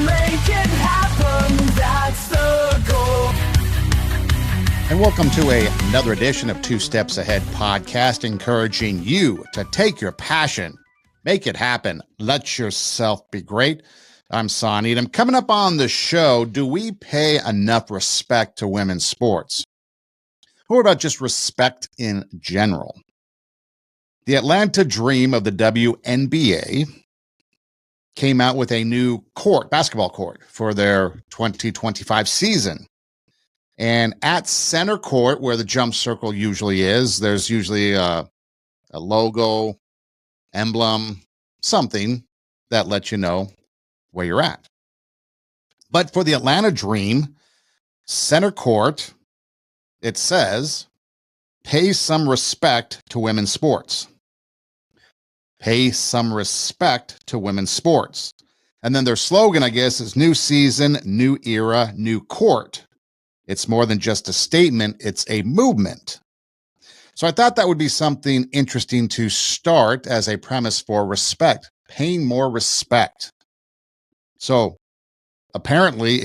make it happen, that's the goal. And welcome to another edition of Two Steps Ahead podcast, encouraging you to take your passion, make it happen, let yourself be great. I'm Son Edom. Coming up on the show, do we pay enough respect to women's sports? Or about just respect in general? The Atlanta Dream of the WNBA came out with a new basketball court, for their 2025 season. And at center court, where the jump circle usually is, there's usually a logo, emblem, something that lets you know where you're at. But for the Atlanta Dream, center court, it says, pay some respect to women's sports. Pay some respect to women's sports. And then their slogan, I guess, is new season, new era, new court. It's more than just a statement, it's a movement. So I thought that would be something interesting to start as a premise for respect, paying more respect. So apparently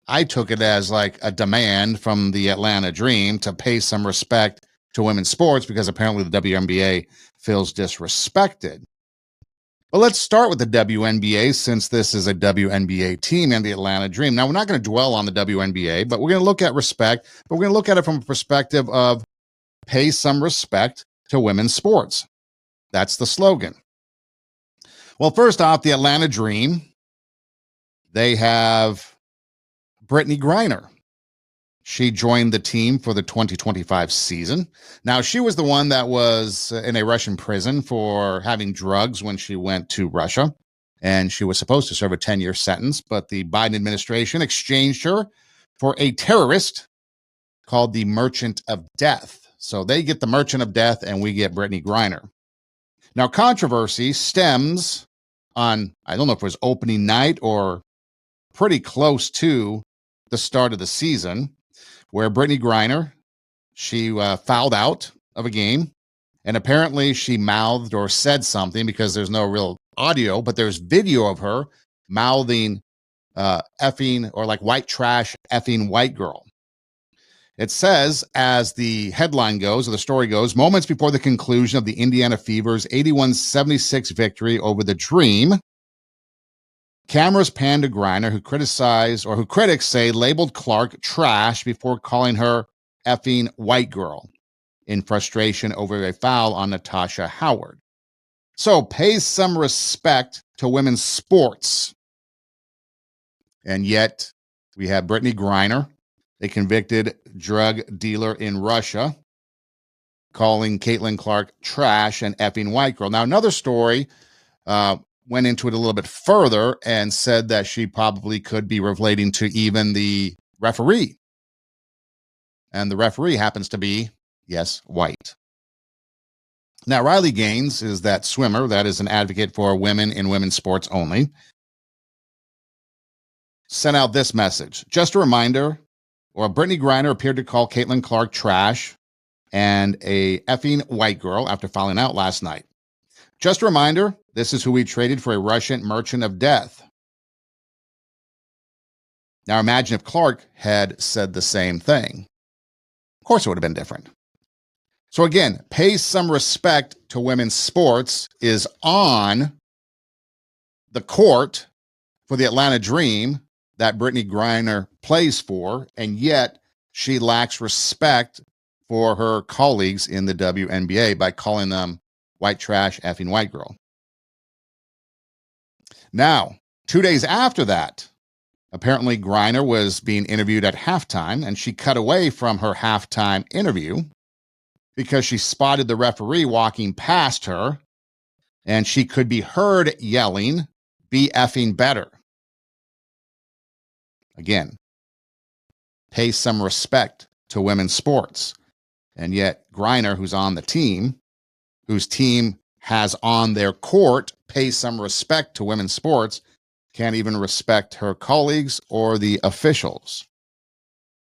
I took it as like a demand from the Atlanta Dream to pay some respect to women's sports because apparently the WNBA feels disrespected. But let's start with the WNBA, since this is a WNBA team and the Atlanta Dream. Now, we're not going to dwell on the WNBA, but we're going to look at respect, but we're going to look at it from a perspective of pay some respect to women's sports. That's the slogan. Well, first off, the Atlanta Dream, they have Brittany Griner. She joined the team for the 2025 season. Now, she was the one that was in a Russian prison for having drugs when she went to Russia, and she was supposed to serve a 10-year sentence, but the Biden administration exchanged her for a terrorist called the Merchant of Death. So they get the Merchant of Death, and we get Brittany Griner. Now, controversy stems on, I don't know if it was opening night or pretty close to the start of the season, where Brittany Griner, she fouled out of a game, and apparently she mouthed or said something, because there's no real audio, but there's video of her mouthing effing, or like white trash effing white girl. It says, as the headline goes, or the story goes, moments before the conclusion of the Indiana Fever's 81-76 victory over the Dream, cameras panned to Griner, who critics say labeled Clark trash before calling her effing white girl in frustration over a foul on Natasha Howard. So pay some respect to women's sports. And yet we have Brittany Griner, a convicted drug dealer in Russia, calling Caitlin Clark trash and effing white girl. Now, another story went into it a little bit further and said that she probably could be relating to even the referee. And the referee happens to be, yes, white. Now, Riley Gaines is that swimmer that is an advocate for women in women's sports only. Sent out this message. Just a reminder, Brittany Griner appeared to call Caitlin Clark trash and a effing white girl after fouling out last night. Just a reminder, this is who we traded for a Russian Merchant of Death. Now imagine if Clark had said the same thing. Of course it would have been different. So again, pay some respect to women's sports is on the court for the Atlanta Dream that Brittany Griner plays for, and yet she lacks respect for her colleagues in the WNBA by calling them white trash effing white girl. Now, 2 days after that, apparently Griner was being interviewed at halftime, and she cut away from her halftime interview because she spotted the referee walking past her, and she could be heard yelling, "Be effing better." Again, pay some respect to women's sports. And yet Griner, who's on the team, whose team has on their court, pay some respect to women's sports, can't even respect her colleagues or the officials.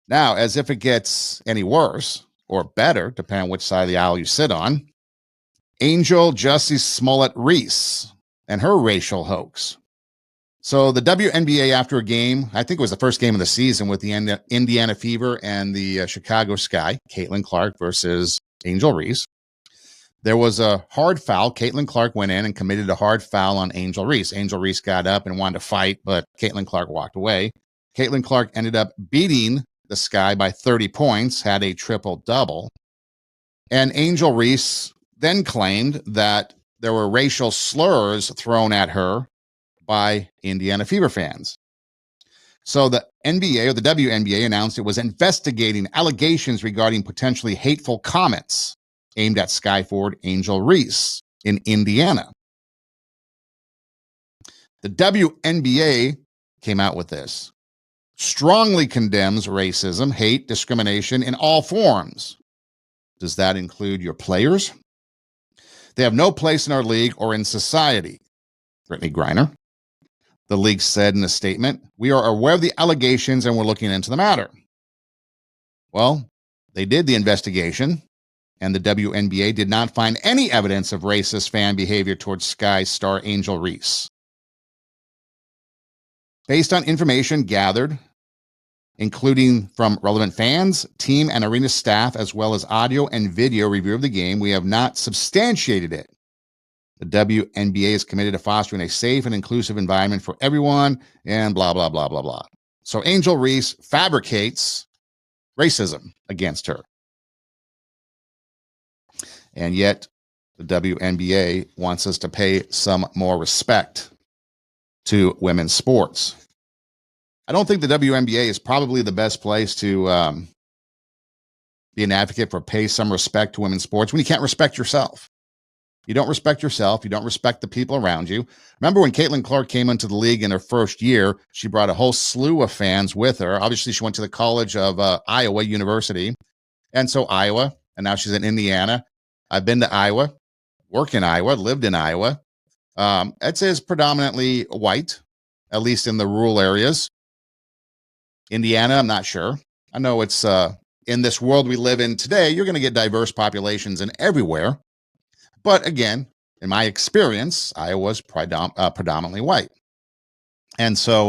Now, as if it gets any worse or better, depending on which side of the aisle you sit on, Angel Jussie Smollett Reese and her racial hoax. So the WNBA, after a game, I think it was the first game of the season with the Indiana Fever and the Chicago Sky, Caitlin Clark versus Angel Reese. There was a hard foul. Caitlin Clark went in and committed a hard foul on Angel Reese. Angel Reese got up and wanted to fight, but Caitlin Clark walked away. Caitlin Clark ended up beating the Sky by 30 points, had a triple-double. And Angel Reese then claimed that there were racial slurs thrown at her by Indiana Fever fans. So the NBA, or the WNBA, announced it was investigating allegations regarding potentially hateful comments aimed at Sky forward Angel Reese in Indiana. The WNBA came out with this. Strongly condemns racism, hate, discrimination in all forms. Does that include your players? They have no place in our league or in society. Brittany Griner. The league said in a statement, we are aware of the allegations and we're looking into the matter. Well, they did the investigation, and the WNBA did not find any evidence of racist fan behavior towards Sky star Angel Reese. Based on information gathered, including from relevant fans, team, and arena staff, as well as audio and video review of the game, we have not substantiated it. The WNBA is committed to fostering a safe and inclusive environment for everyone, and blah, blah, blah, blah, blah. So Angel Reese fabricates racism against her. And yet, the WNBA wants us to pay some more respect to women's sports. I don't think the WNBA is probably the best place to be an advocate for pay some respect to women's sports when you can't respect yourself. You don't respect yourself. You don't respect the people around you. Remember when Caitlin Clark came into the league in her first year, she brought a whole slew of fans with her. Obviously, she went to the College of Iowa University. And so Iowa, and now she's in Indiana. I've been to Iowa, work in Iowa, lived in Iowa. It says predominantly white, at least in the rural areas. Indiana, I'm not sure. I know it's in this world we live in today, you're going to get diverse populations in everywhere. But again, in my experience, Iowa's predominantly white. And so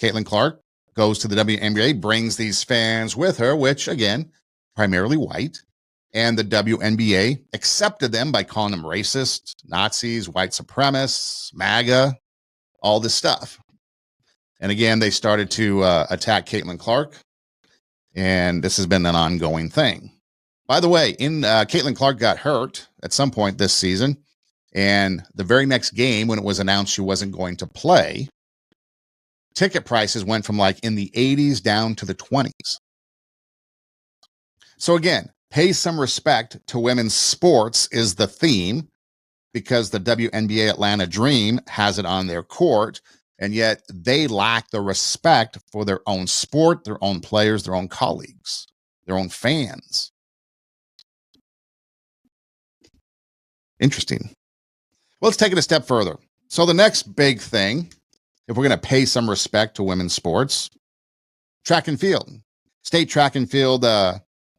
Caitlin Clark goes to the WNBA, brings these fans with her, which, again, primarily white. And the WNBA accepted them by calling them racist, Nazis, white supremacists, MAGA, all this stuff. And again, they started to attack Caitlin Clark. And this has been an ongoing thing. By the way, Caitlin Clark got hurt at some point this season, and the very next game when it was announced she wasn't going to play, ticket prices went from like in the 80s down to the 20s. So again, pay some respect to women's sports is the theme, because the WNBA Atlanta Dream has it on their court, and yet they lack the respect for their own sport, their own players, their own colleagues, their own fans. Interesting. Well, let's take it a step further. So the next big thing, if we're going to pay some respect to women's sports, track and field. State track and field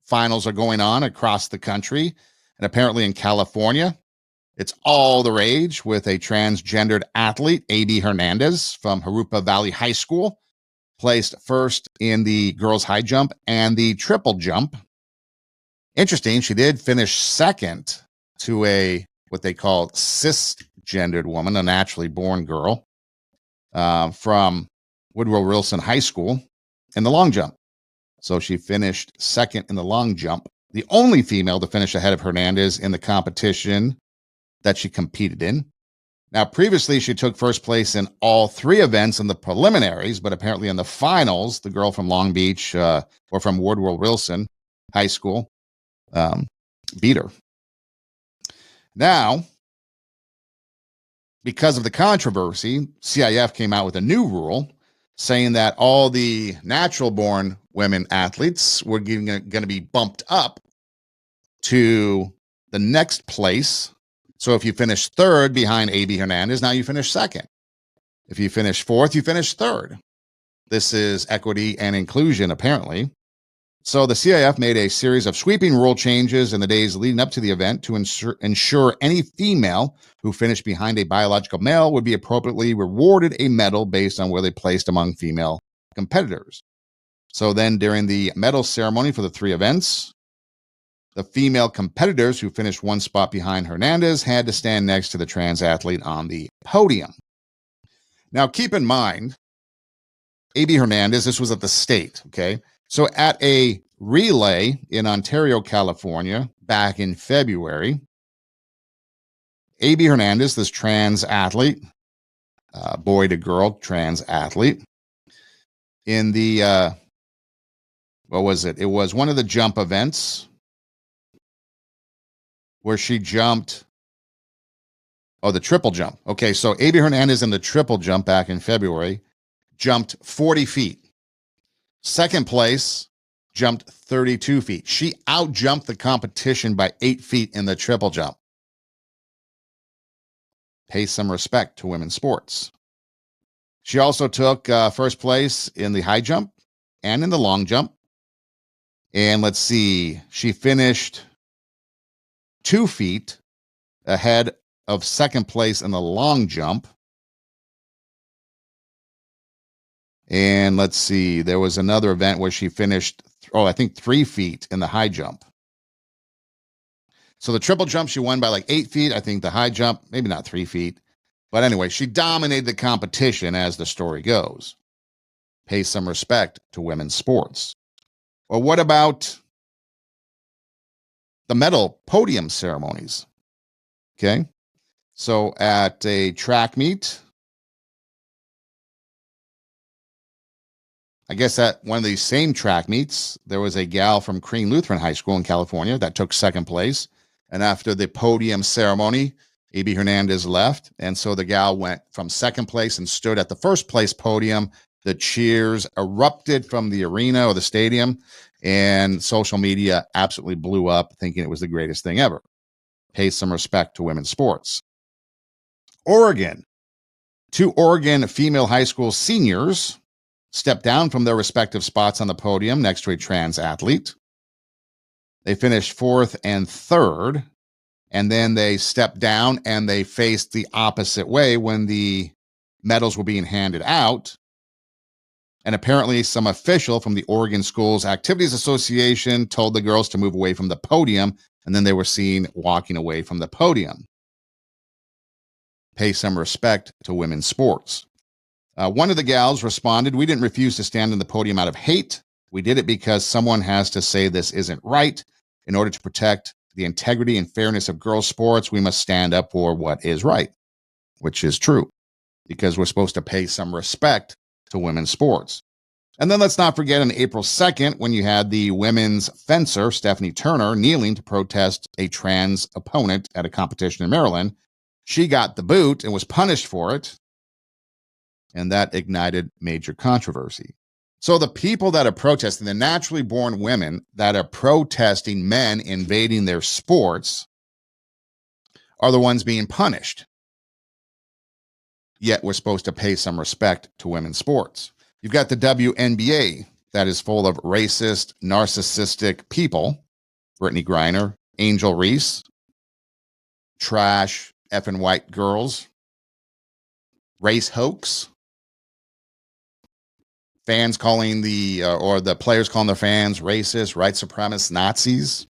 finals are going on across the country. And apparently in California, it's all the rage with a transgendered athlete, A.B. Hernandez from Jurupa Valley High School, placed first in the girls' high jump and the triple jump. Interesting, she did finish second to a what they call cisgendered woman, a naturally born girl from Woodrow Wilson High School in the long jump. So she finished second in the long jump, the only female to finish ahead of Hernandez in the competition that she competed in. Now, previously, she took first place in all three events in the preliminaries, but apparently in the finals, the girl from Long Beach or from Woodrow Wilson High School beat her. Now, because of the controversy, CIF came out with a new rule saying that all the natural-born women athletes were going to be bumped up to the next place. So if you finish third behind A.B. Hernandez, now you finish second. If you finish fourth, you finish third. This is equity and inclusion, apparently. So the CIF made a series of sweeping rule changes in the days leading up to the event to ensure any female who finished behind a biological male would be appropriately rewarded a medal based on where they placed among female competitors. So then during the medal ceremony for the three events, the female competitors who finished one spot behind Hernandez had to stand next to the trans athlete on the podium. Now, keep in mind, A.B. Hernandez, this was at the state, okay? So at a relay in Ontario, California, back in February, A.B. Hernandez, this trans athlete, boy to girl trans athlete, in the, what was it? It was one of the jump events where she jumped, the triple jump. Okay, so A.B. Hernandez in the triple jump back in February jumped 40 feet. Second place, jumped 32 feet. She outjumped the competition by 8 feet in the triple jump. Pay some respect to women's sports. She also took first place in the high jump and in the long jump. And let's see, she finished 2 feet ahead of second place in the long jump. And let's see, there was another event where she finished, I think 3 feet in the high jump. So the triple jump, she won by like 8 feet. I think the high jump, maybe not 3 feet. But anyway, she dominated the competition as the story goes. Pay some respect to women's sports. Well, what about the medal podium ceremonies? Okay. So at a track meet, I guess at one of these same track meets, there was a gal from Crane Lutheran High School in California that took second place. And after the podium ceremony, A.B. Hernandez left. And so the gal went from second place and stood at the first place podium. The cheers erupted from the arena or the stadium, and social media absolutely blew up, thinking it was the greatest thing ever. Pay some respect to women's sports. Oregon. 2 Oregon female high school seniors stepped down from their respective spots on the podium next to a trans athlete. They finished 4th and 3rd, and then they stepped down and they faced the opposite way when the medals were being handed out. And apparently some official from the Oregon Schools Activities Association told the girls to move away from the podium, and then they were seen walking away from the podium. Pay some respect to women's sports. One of the gals responded, "We didn't refuse to stand on the podium out of hate. We did it because someone has to say this isn't right. In order to protect the integrity and fairness of girls' sports, we must stand up for what is right," which is true, because we're supposed to pay some respect to women's sports. And then let's not forget on April 2nd, when you had the women's fencer, Stephanie Turner, kneeling to protest a trans opponent at a competition in Maryland. She got the boot and was punished for it. And that ignited major controversy. So the people that are protesting, the naturally born women that are protesting men invading their sports, are the ones being punished. Yet we're supposed to pay some respect to women's sports. You've got the WNBA that is full of racist, narcissistic people. Brittany Griner, Angel Reese, trash, effing white girls, race hoax. Fans calling or the players calling their fans racist, white supremacist, Nazis.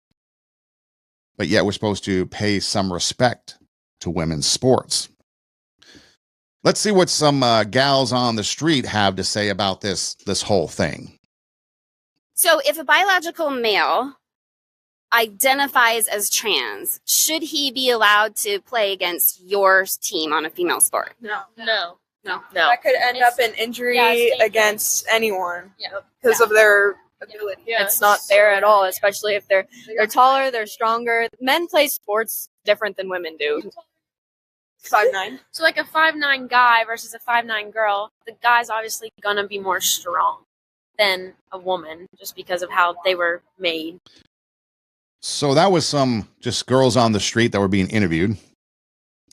But yet we're supposed to pay some respect to women's sports. Let's see what some gals on the street have to say about this whole thing. So if a biological male identifies as trans, should he be allowed to play against your team on a female sport? No. That could end up in injury against anyone because of their ability. Yeah. It's not fair at all, especially if they're taller, they're stronger. Men play sports different than women do. 5'9". So like a 5'9" guy versus a 5'9" girl, the guy's obviously gonna be more strong than a woman just because of how they were made. So that was some just girls on the street that were being interviewed.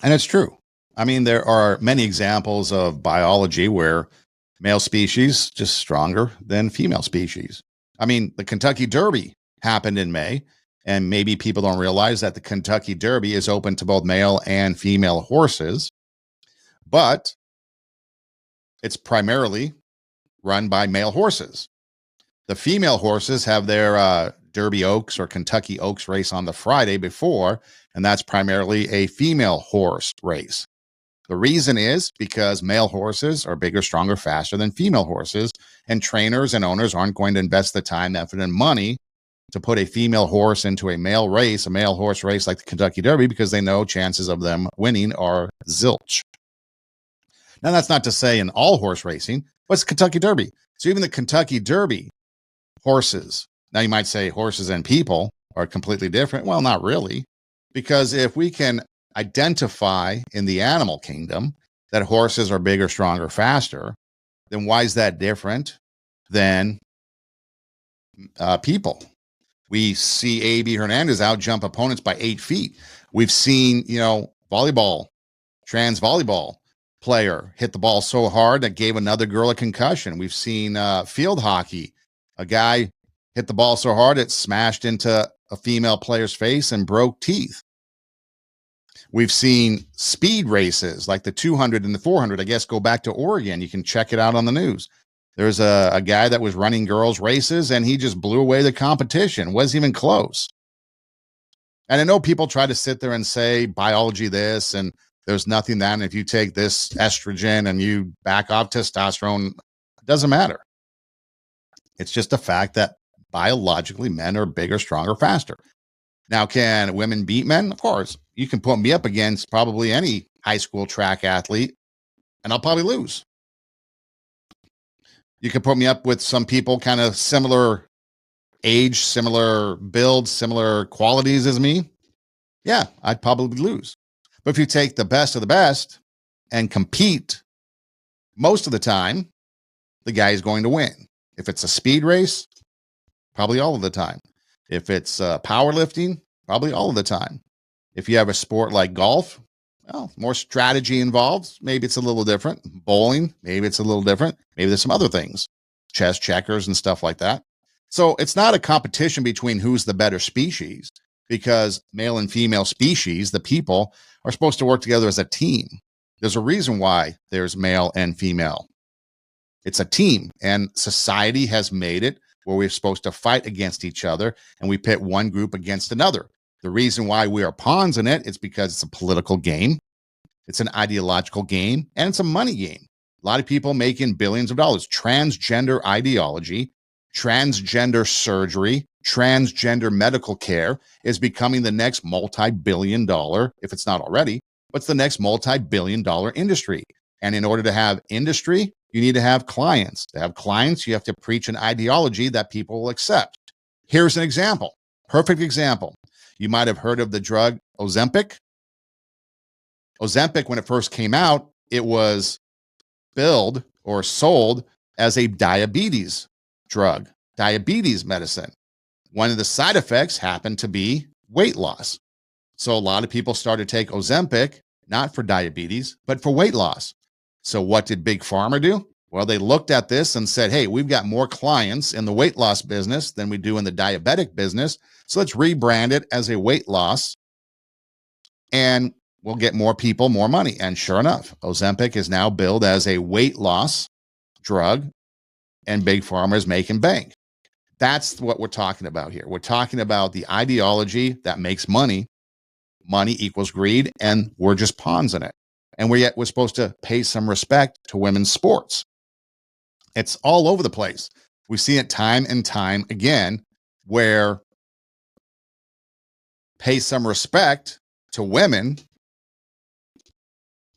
And it's true. I mean, there are many examples of biology where male species just stronger than female species. I mean, the Kentucky Derby happened in May, and maybe people don't realize that the Kentucky Derby is open to both male and female horses, but it's primarily run by male horses. The female horses have their Derby Oaks or Kentucky Oaks race on the Friday before, and that's primarily a female horse race. The reason is because male horses are bigger, stronger, faster than female horses, and trainers and owners aren't going to invest the time, effort, and money to put a female horse into a male horse race like the Kentucky Derby, because they know chances of them winning are zilch. Now, that's not to say in all horse racing, but it's Kentucky Derby. So even the Kentucky Derby horses, now you might say horses and people are completely different. Well, not really, because if we can identify in the animal kingdom that horses are bigger, stronger, faster, then why is that different than people? We see A.B. Hernandez out jump opponents by 8 feet. We've seen, volleyball, trans volleyball player hit the ball so hard that gave another girl a concussion. We've seen field hockey, a guy hit the ball so hard it smashed into a female player's face and broke teeth. We've seen speed races like the 200 and the 400, I guess, go back to Oregon. You can check it out on the news. There's a guy that was running girls' races, and he just blew away the competition. Wasn't even close. And I know people try to sit there and say biology this, and there's nothing that, and if you take this estrogen and you back off testosterone, it doesn't matter. It's just a fact that biologically men are bigger, stronger, faster. Now, can women beat men? Of course. You can put me up against probably any high school track athlete, and I'll probably lose. You can put me up with some people kind of similar age, similar build, similar qualities as me. Yeah, I'd probably lose. But if you take the best of the best and compete, most of the time, the guy is going to win. If it's a speed race, probably all of the time. If it's powerlifting, probably all of the time. If you have a sport like golf, well, more strategy involved. Maybe it's a little different. Bowling, maybe it's a little different. Maybe there's some other things, chess, checkers, and stuff like that. So it's not a competition between who's the better species, because male and female species, the people, are supposed to work together as a team. There's a reason why there's male and female. It's a team, and society has made it where we're supposed to fight against each other, and we pit one group against another. The reason why we are pawns in it is because it's a political game, it's an ideological game, and it's a money game. A lot of people making billions of dollars. Transgender ideology, transgender surgery, transgender medical care is becoming the next multi-billion-dollar, if it's not already, what's the next multi-billion-dollar industry? And in order to have industry, you need to have clients. To have clients, you have to preach an ideology that people will accept. Here's an example, perfect example. You might have heard of the drug Ozempic. Ozempic, when it first came out, it was billed or sold as a diabetes drug, diabetes medicine. One of the side effects happened to be weight loss. So a lot of people started to take Ozempic, not for diabetes, but for weight loss. So what did Big Pharma do? Well, they looked at this and said, hey, we've got more clients in the weight loss business than we do in the diabetic business. So let's rebrand it as a weight loss, and we'll get more people, more money. And sure enough, Ozempic is now billed as a weight loss drug, and Big Pharma is making bank. That's what we're talking about here. We're talking about the ideology that makes money. Money equals greed, and we're just pawns in it. And we're supposed to pay some respect to women's sports. It's all over the place. We see it time and time again, where pay some respect to women,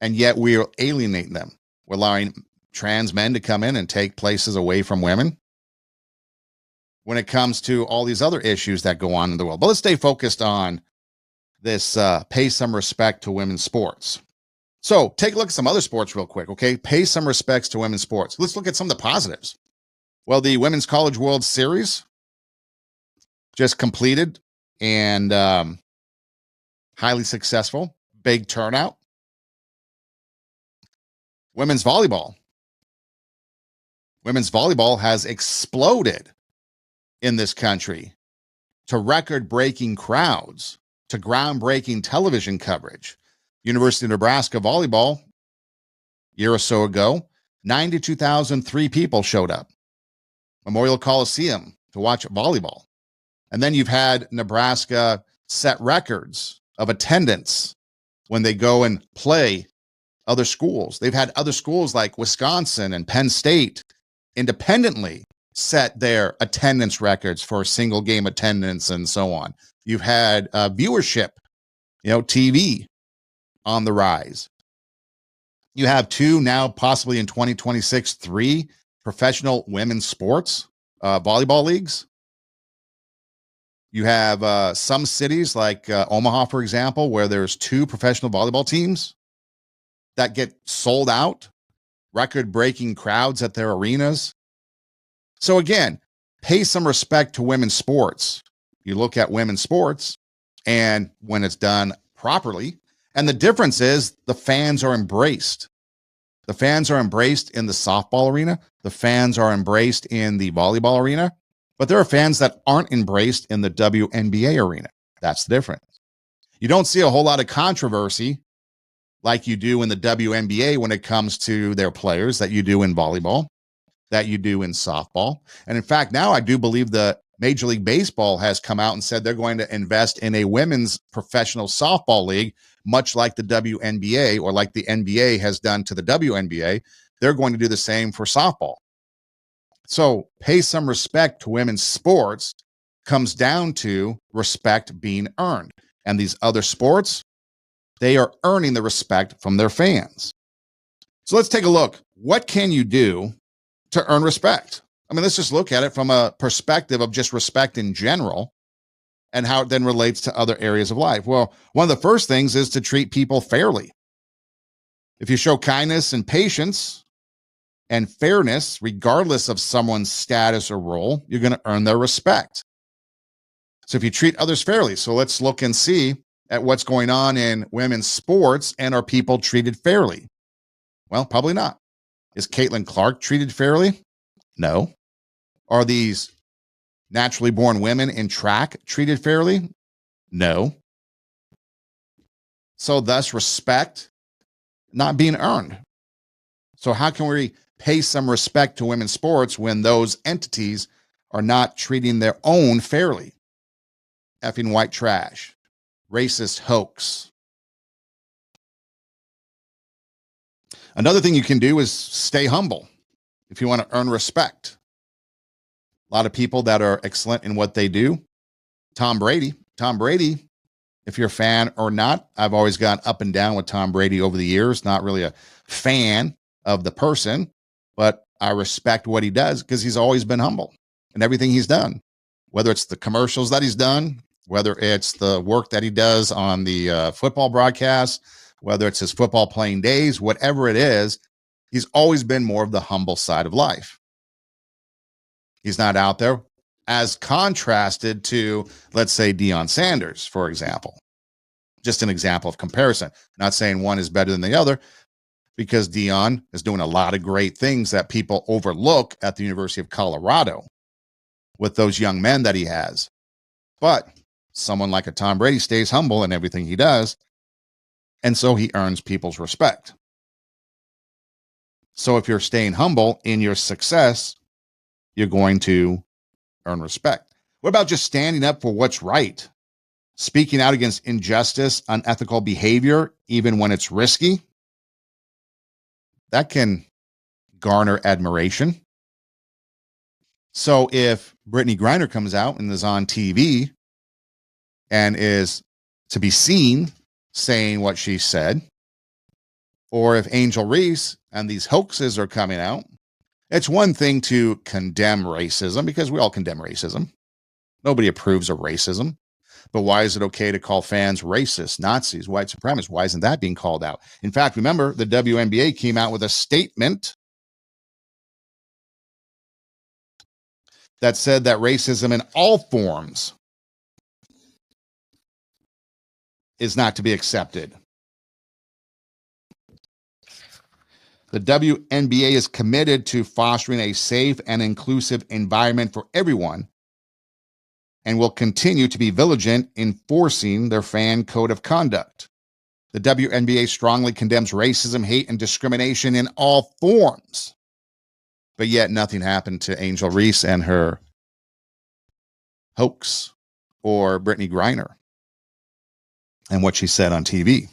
and yet we are alienating them. We're allowing trans men to come in and take places away from women when it comes to all these other issues that go on in the world. But let's stay focused on this pay some respect to women's sports. So take a look at some other sports real quick, okay? Pay some respects to women's sports. Let's look at some of the positives. Well, the Women's College World Series just completed, and highly successful, big turnout. Women's volleyball. Women's volleyball has exploded in this country, to record-breaking crowds, to groundbreaking television coverage. University of Nebraska volleyball, a year or so ago, 92,003 people showed up. Memorial Coliseum to watch volleyball. And then you've had Nebraska set records of attendance when they go and play other schools. They've had other schools like Wisconsin and Penn State independently set their attendance records for single game attendance and so on. You've had viewership, TV on the rise. You have two, now possibly in 2026, 3 professional women's sports volleyball leagues. You have some cities like Omaha, for example, where there's 2 professional volleyball teams that get sold out, record-breaking crowds at their arenas. So again, pay some respect to women's sports. You look at women's sports, and when it's done properly, and the difference is the fans are embraced. The fans are embraced in the softball arena. The fans are embraced in the volleyball arena. But there are fans that aren't embraced in the WNBA arena. That's the difference. You don't see a whole lot of controversy like you do in the WNBA when it comes to their players that you do in volleyball, that you do in softball. And in fact, now I do believe the Major League Baseball has come out and said they're going to invest in a women's professional softball league, much like the WNBA or like the NBA has done to the WNBA. They're going to do the same for softball. So pay some respect to women's sports comes down to respect being earned. And these other sports, they are earning the respect from their fans. So let's take a look. What can you do to earn respect? I mean, let's just look at it from a perspective of just respect in general and how it then relates to other areas of life. Well, one of the first things is to treat people fairly. If you show kindness and patience and fairness, regardless of someone's status or role, you're going to earn their respect. So if you treat others fairly, so let's look and see at what's going on in women's sports, and are people treated fairly? Well, probably not. Is Caitlin Clark treated fairly? No. Are these naturally born women in track treated fairly? No. So thus respect not being earned. So how can we pay some respect to women's sports when those entities are not treating their own fairly? Effing white trash. Racist hoax. Another thing you can do is stay humble if you want to earn respect. A lot of people that are excellent in what they do. Tom Brady, if you're a fan or not, I've always gone up and down with Tom Brady over the years. Not really a fan of the person, but I respect what he does because he's always been humble in everything he's done, whether it's the commercials that he's done, whether it's the work that he does on the football broadcast, whether it's his football playing days, whatever it is, he's always been more of the humble side of life. He's not out there, as contrasted to, let's say, Deion Sanders, for example. Just an example of comparison. Not saying one is better than the other, because Deion is doing a lot of great things that people overlook at the University of Colorado with those young men that he has. But someone like a Tom Brady stays humble in everything he does, and so he earns people's respect. So if you're staying humble in your success, you're going to earn respect. What about just standing up for what's right? Speaking out against injustice, unethical behavior, even when it's risky? That can garner admiration. So if Brittany Griner comes out and is on TV and is to be seen saying what she said, or if Angel Reese and these hoaxes are coming out, it's one thing to condemn racism, because we all condemn racism. Nobody approves of racism. But why is it okay to call fans racist, Nazis, white supremacists? Why isn't that being called out? In fact, remember, the WNBA came out with a statement that said that racism in all forms is not to be accepted. The WNBA is committed to fostering a safe and inclusive environment for everyone and will continue to be vigilant in enforcing their fan code of conduct. The WNBA strongly condemns racism, hate, and discrimination in all forms. But yet nothing happened to Angel Reese and her hoax, or Brittany Griner and what she said on TV.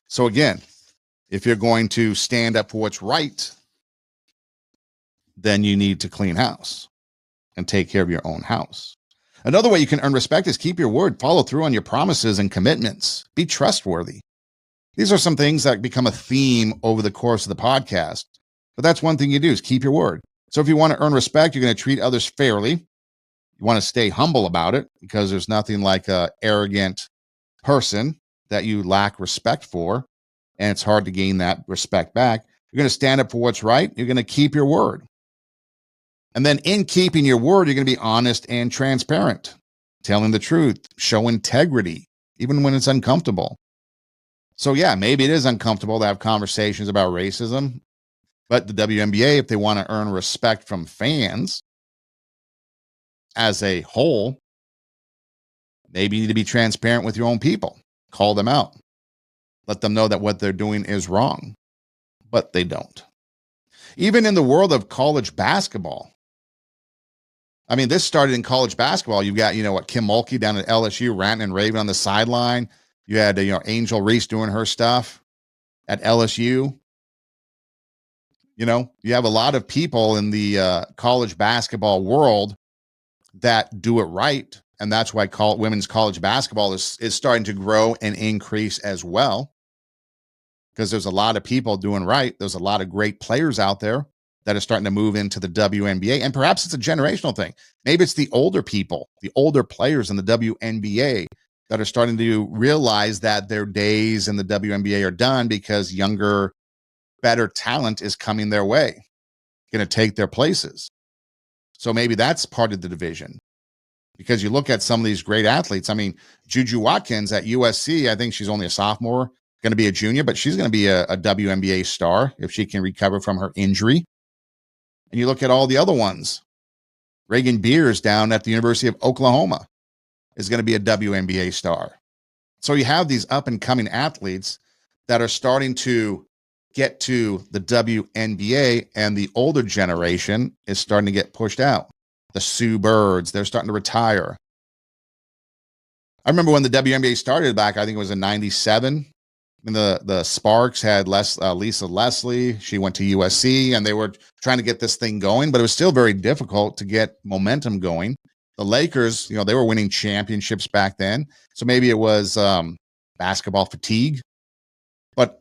So again, if you're going to stand up for what's right, then you need to clean house and take care of your own house. Another way you can earn respect is keep your word, follow through on your promises and commitments, be trustworthy. These are some things that become a theme over the course of the podcast, but that's one thing you do is keep your word. So if you want to earn respect, you're going to treat others fairly. You want to stay humble about it because there's nothing like an arrogant person that you lack respect for, and it's hard to gain that respect back. You're going to stand up for what's right. You're going to keep your word. And then in keeping your word, you're going to be honest and transparent, telling the truth, show integrity, even when it's uncomfortable. So yeah, maybe it is uncomfortable to have conversations about racism, but the WNBA, if they want to earn respect from fans as a whole, maybe you need to be transparent with your own people. Call them out. Let them know that what they're doing is wrong, but they don't. Even in the world of college basketball, I mean, this started in college basketball. You've got, Kim Mulkey down at LSU ranting and raving on the sideline. You had, Angel Reese doing her stuff at LSU. You have a lot of people in the college basketball world that do it right. And that's why women's college basketball is starting to grow and increase as well. Because there's a lot of people doing right. There's a lot of great players out there that are starting to move into the WNBA. And perhaps it's a generational thing. Maybe it's the older people, the older players in the WNBA that are starting to realize that their days in the WNBA are done because younger, better talent is coming their way, going to take their places. So maybe that's part of the division. Because you look at some of these great athletes. I mean, Juju Watkins at USC, I think she's only a sophomore, going to be a junior, but she's going to be a WNBA star if she can recover from her injury. And you look at all the other ones. Reagan Beers down at the University of Oklahoma is going to be a WNBA star. So you have these up-and-coming athletes that are starting to get to the WNBA, and the older generation is starting to get pushed out. The Sue Birds, they're starting to retire. I remember when the WNBA started back, I think it was in 97. And the Sparks had Lisa Leslie. She went to USC, and they were trying to get this thing going, but it was still very difficult to get momentum going. The Lakers, they were winning championships back then. So maybe it was basketball fatigue. But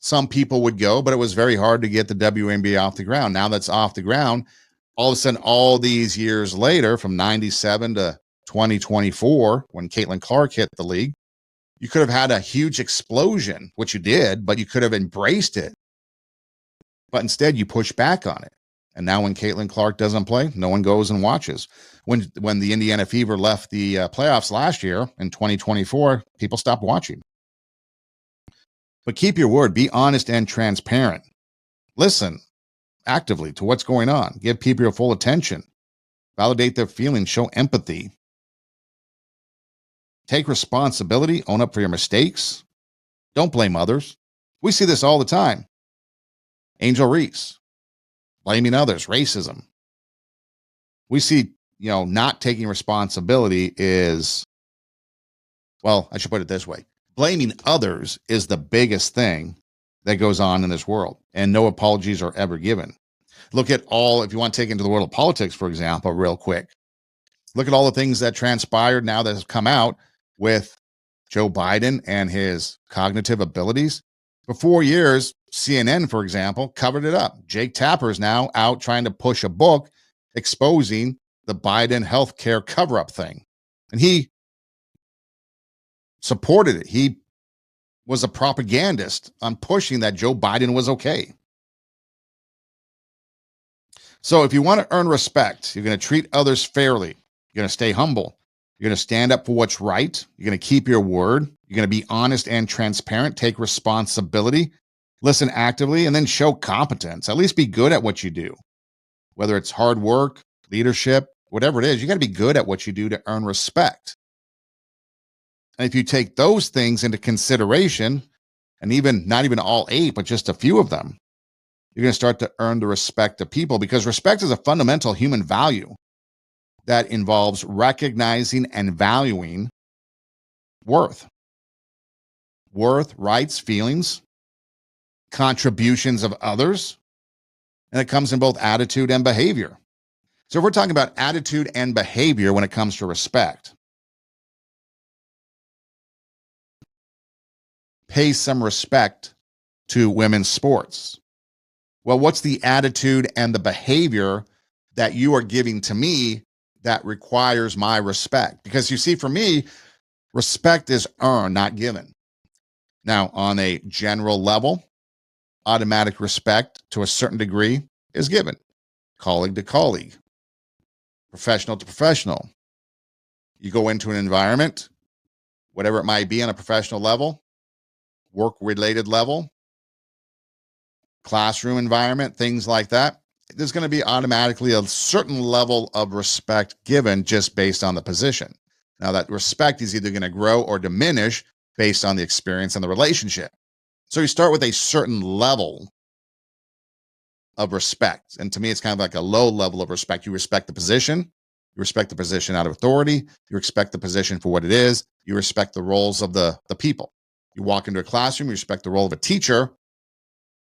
some people would go, but it was very hard to get the WNBA off the ground. Now that's off the ground, all of a sudden, all these years later, from 97 to 2024, when Caitlin Clark hit the league, you could have had a huge explosion, which you did, but you could have embraced it. But instead, you push back on it. And now when Caitlin Clark doesn't play, no one goes and watches. When the Indiana Fever left the playoffs last year in 2024, people stopped watching. But keep your word. Be honest and transparent. Listen actively to what's going on. Give people your full attention. Validate their feelings. Show empathy. Take responsibility. Own up for your mistakes. Don't blame others. We see this all the time. Angel Reese, blaming others, racism. We see, not taking responsibility is, well, I should put it this way. Blaming others is the biggest thing that goes on in this world, and no apologies are ever given. Look at if you want to take into the world of politics, for example, real quick, look at all the things that transpired now that have come out with Joe Biden and his cognitive abilities. For 4 years, CNN, for example, covered it up. Jake Tapper is now out trying to push a book exposing the Biden healthcare cover-up thing. And he supported it. He was a propagandist on pushing that Joe Biden was okay. So if you want to earn respect, you're going to treat others fairly. You're going to stay humble. You're going to stand up for what's right. You're going to keep your word. You're going to be honest and transparent. Take responsibility. Listen actively, and then show competence. At least be good at what you do. Whether it's hard work, leadership, whatever it is, you got to be good at what you do to earn respect. And if you take those things into consideration, and even not even all 8, but just a few of them, you're going to start to earn the respect of people, because respect is a fundamental human value that involves recognizing and valuing worth, rights, feelings, contributions of others, and it comes in both attitude and behavior. So if we're talking about attitude and behavior when it comes to respect, pay some respect to women's sports. Well, what's the attitude and the behavior that you are giving to me that requires my respect? Because you see, for me, respect is earned, not given. Now, on a general level, automatic respect to a certain degree is given. Colleague to colleague, professional to professional. You go into an environment, whatever it might be on a professional level, work-related level, classroom environment, things like that, there's going to be automatically a certain level of respect given just based on the position. Now, that respect is either going to grow or diminish based on the experience and the relationship. So you start with a certain level of respect. And to me, it's kind of like a low level of respect. You respect the position. You respect the position out of authority. You respect the position for what it is. You respect the roles of the people. You walk into a classroom, you respect the role of a teacher,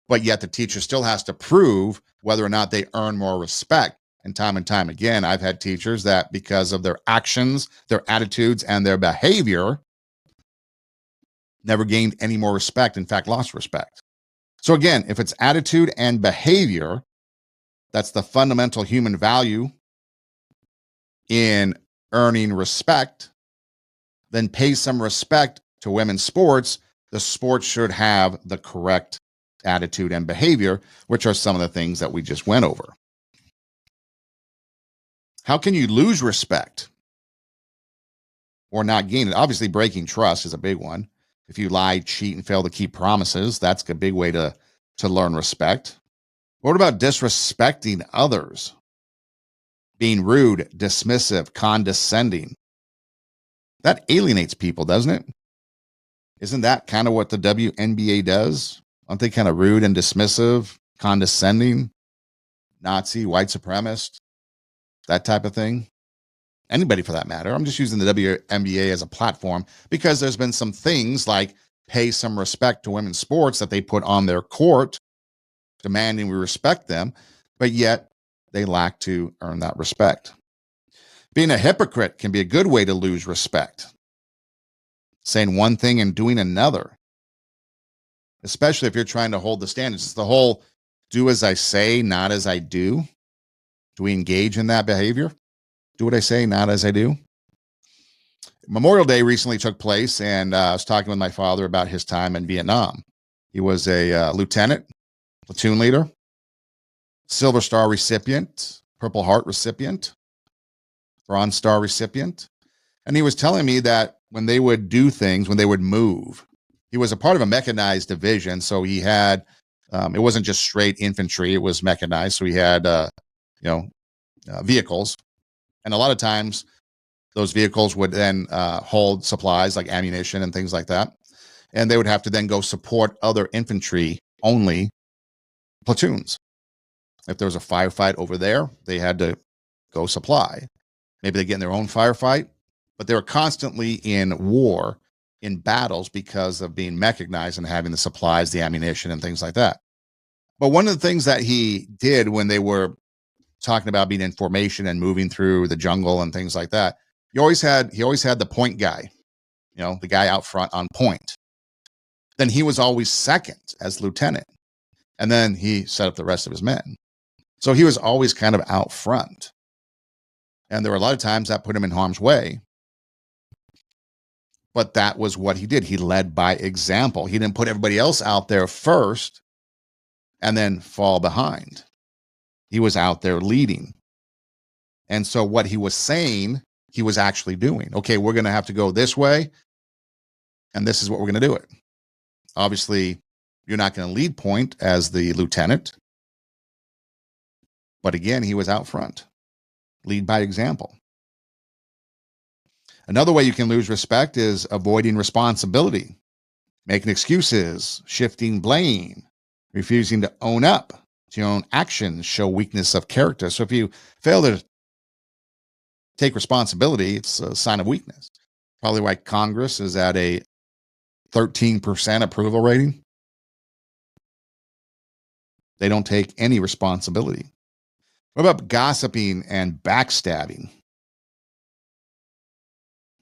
but yet the teacher still has to prove whether or not they earn more respect. And time again, I've had teachers that, because of their actions, their attitudes, and their behavior, never gained any more respect, in fact, lost respect. So again, if it's attitude and behavior, that's the fundamental human value in earning respect, then pay some respect to women's sports. The sport should have the correct attitude and behavior, which are some of the things that we just went over. How can you lose respect or not gain it? Obviously, breaking trust is a big one. If you lie, cheat, and fail to keep promises, that's a big way to learn respect. What about disrespecting others? Being rude, dismissive, condescending. That alienates people, doesn't it? Isn't that kind of what the WNBA does? Aren't they kind of rude and dismissive, condescending, Nazi, white supremacist, that type of thing? Anybody for that matter. I'm just using the WNBA as a platform because there's been some things like pay some respect to women's sports that they put on their court, demanding we respect them, but yet they lack to earn that respect. Being a hypocrite can be a good way to lose respect. Saying one thing and doing another, especially if you're trying to hold the standards. It's the whole do as I say, not as I do. Do we engage in that behavior? Do what I say, not as I do. Memorial Day recently took place, and I was talking with my father about his time in Vietnam. He was a lieutenant, platoon leader, Silver Star recipient, Purple Heart recipient, Bronze Star recipient. And he was telling me that when they would do things, when they would move, he was a part of a mechanized division. So he had, it wasn't just straight infantry, it was mechanized. So he had, vehicles. And a lot of times those vehicles would then hold supplies like ammunition and things like that. And they would have to then go support other infantry only platoons. If there was a firefight over there, they had to go supply. Maybe they get in their own firefight, but they were constantly in war, in battles because of being mechanized and having the supplies, the ammunition, and things like that. But one of the things that he did when they were talking about being in formation and moving through the jungle and things like that, he always had the point guy, the guy out front on point. Then he was always second as lieutenant. And then he set up the rest of his men. So he was always kind of out front. And there were a lot of times that put him in harm's way. But that was what he did. He led by example. He didn't put everybody else out there first and then fall behind. He was out there leading. And so what he was saying, he was actually doing. Okay, we're going to have to go this way, and this is what we're going to do it. Obviously, you're not going to lead point as the lieutenant. But again, he was out front. Lead by example. Another way you can lose respect is avoiding responsibility, making excuses, shifting blame, refusing to own up to your own actions, show weakness of character. So if you fail to take responsibility, it's a sign of weakness. Probably why Congress is at a 13% approval rating. They don't take any responsibility. What about gossiping and backstabbing?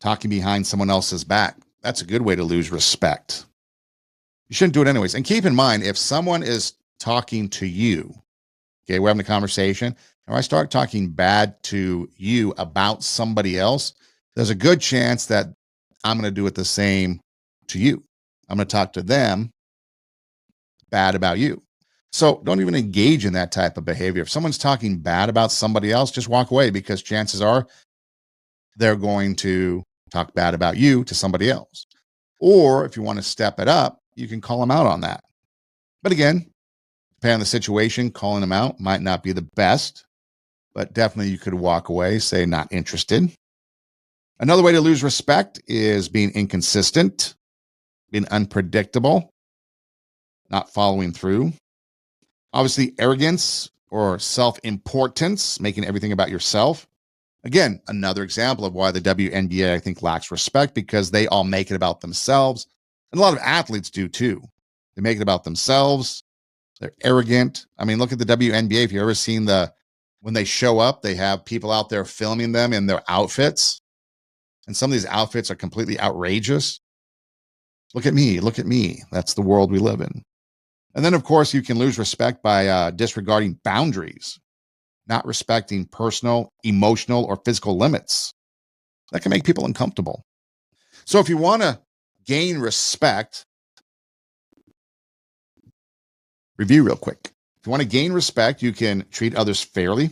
Talking behind someone else's back. That's a good way to lose respect. You shouldn't do it anyways. And keep in mind, if someone is talking to you, okay, we're having a conversation, and I start talking bad to you about somebody else, there's a good chance that I'm going to do it the same to you. I'm going to talk to them bad about you. So don't even engage in that type of behavior. If someone's talking bad about somebody else, just walk away, because chances are they're going to talk bad about you to somebody else. Or if you want to step it up, you can call them out on that. But again, depending on the situation, calling them out might not be the best, but definitely you could walk away, say not interested. Another way to lose respect is being inconsistent, being unpredictable, not following through. Obviously, arrogance or self-importance, making everything about yourself. Again, another example of why the WNBA, I think, lacks respect, because they all make it about themselves. And a lot of athletes do too. They make it about themselves. They're arrogant. I mean, look at the WNBA. If you've ever seen when they show up, they have people out there filming them in their outfits. And some of these outfits are completely outrageous. Look at me. Look at me. That's the world we live in. And then, of course, you can lose respect by disregarding boundaries, not respecting personal, emotional, or physical limits. That can make people uncomfortable. So if you want to gain respect, review real quick. If you want to gain respect, you can treat others fairly.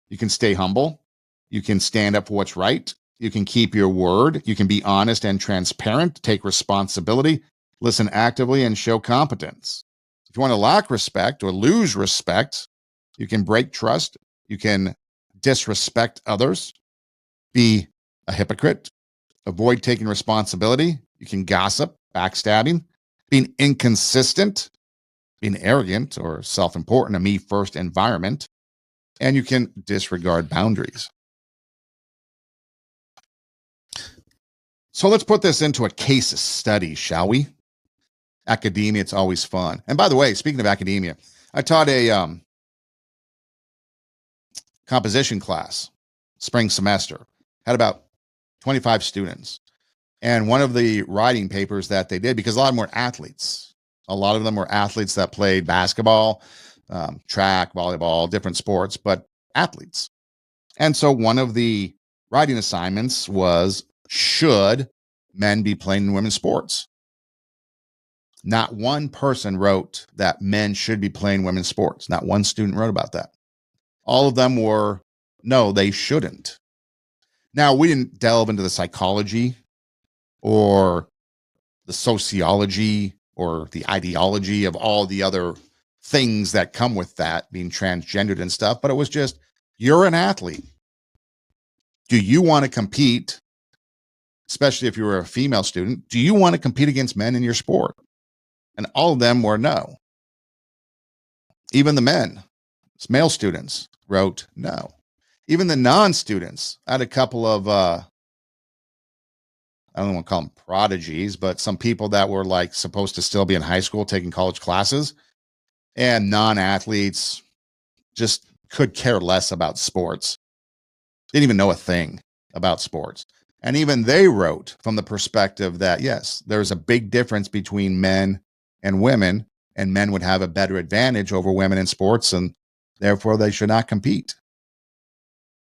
You can stay humble. You can stand up for what's right. You can keep your word. You can be honest and transparent, take responsibility, listen actively, and show competence. If you want to lack respect or lose respect, you can break trust. You can disrespect others, be a hypocrite, avoid taking responsibility. You can gossip, backstabbing, being inconsistent, being arrogant or self-important, a me-first environment, and you can disregard boundaries. So let's put this into a case study, shall we? Academia, it's always fun. And by the way, speaking of academia, I taught a composition class, spring semester, had about 25 students. And one of the writing papers that they did, because a lot of them were athletes, a lot of them were athletes that played basketball, track, volleyball, different sports, but athletes. And so one of the writing assignments was, should men be playing in women's sports? Not one person wrote that men should be playing women's sports. Not one student wrote about that. All of them were, no, they shouldn't. Now, we didn't delve into the psychology or the sociology or the ideology of all the other things that come with that, being transgendered and stuff, but it was just, you're an athlete. Do you want to compete, especially if you were a female student, do you want to compete against men in your sport? And all of them were no. Even the men, male students, wrote no. Even the non-students, I had a couple of, I don't want to call them prodigies, but some people that were like supposed to still be in high school taking college classes, and non-athletes just could care less about sports. Didn't even know a thing about sports. And even they wrote from the perspective that, yes, there's a big difference between men and women, and men would have a better advantage over women in sports, and therefore they should not compete.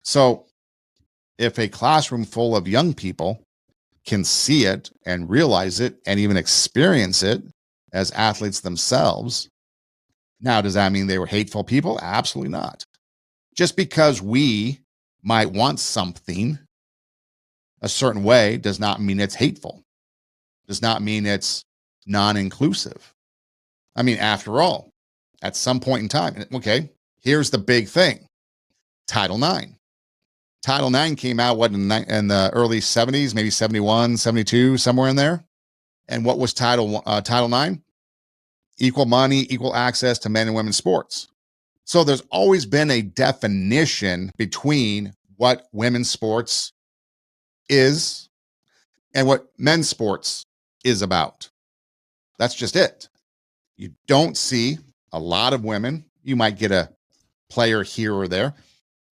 So if a classroom full of young people can see it and realize it and even experience it as athletes themselves, now, does that mean they were hateful people? Absolutely not. Just because we might want something a certain way does not mean it's hateful. Does not mean it's non-inclusive. I mean, after all, at some point in time, okay, here's the big thing. Title IX. Title IX came out, in the early 70s, maybe 71, 72, somewhere in there. And what was Title IX? Equal money, equal access to men and women's sports. So there's always been a definition between what women's sports is and what men's sports is about. That's just it. You don't see a lot of women. You might get a player here or there.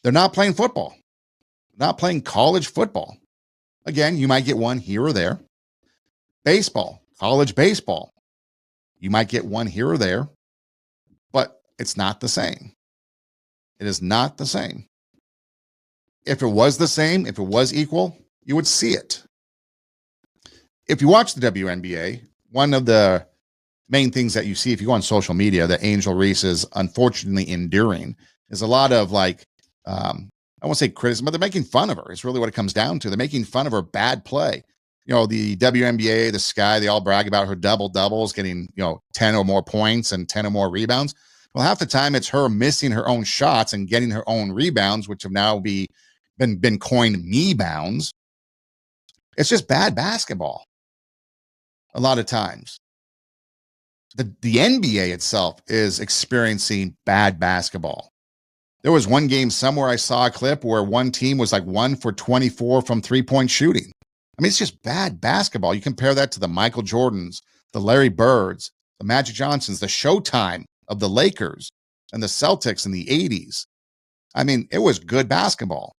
They're not playing football, not playing college football. Again, you might get one here or there. Baseball, college baseball. You might get one here or there, but it's not the same. It is not the same. If it was the same, if it was equal, you would see it. If you watch the WNBA, one of the main things that you see if you go on social media that Angel Reese is unfortunately enduring is a lot of I won't say criticism, but they're making fun of her. It's really what it comes down to. They're making fun of her bad play. The WNBA, the Sky, they all brag about her doubles, getting, 10 or more points and 10 or more rebounds. Well, half the time it's her missing her own shots and getting her own rebounds, which have now been coined me-bounds. It's just bad basketball a lot of times. The NBA itself is experiencing bad basketball. There was one game somewhere I saw a clip where one team was 1 for 24 from three-point shooting. I mean, it's just bad basketball. You compare that to the Michael Jordans, the Larry Birds, the Magic Johnsons, the Showtime of the Lakers and the Celtics in the 80s. I mean, it was good basketball.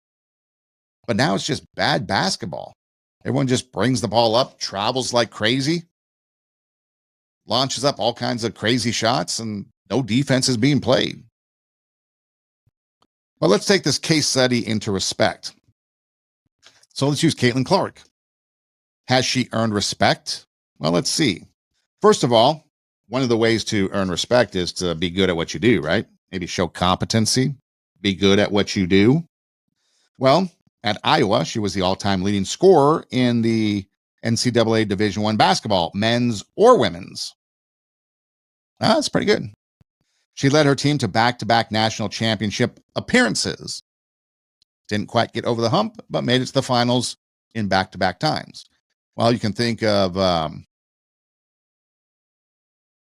But now it's just bad basketball. Everyone just brings the ball up, travels like crazy, launches up all kinds of crazy shots, and no defense is being played. Well, let's take this case study into respect. So let's use Caitlin Clark. Has she earned respect? Well, let's see. First of all, one of the ways to earn respect is to be good at what you do, right? Maybe show competency, be good at what you do. Well, at Iowa, she was the all-time leading scorer in the NCAA Division I basketball, men's or women's. That's pretty good. She led her team to back-to-back national championship appearances. Didn't quite get over the hump, but made it to the finals in back-to-back times. Well, you can think of,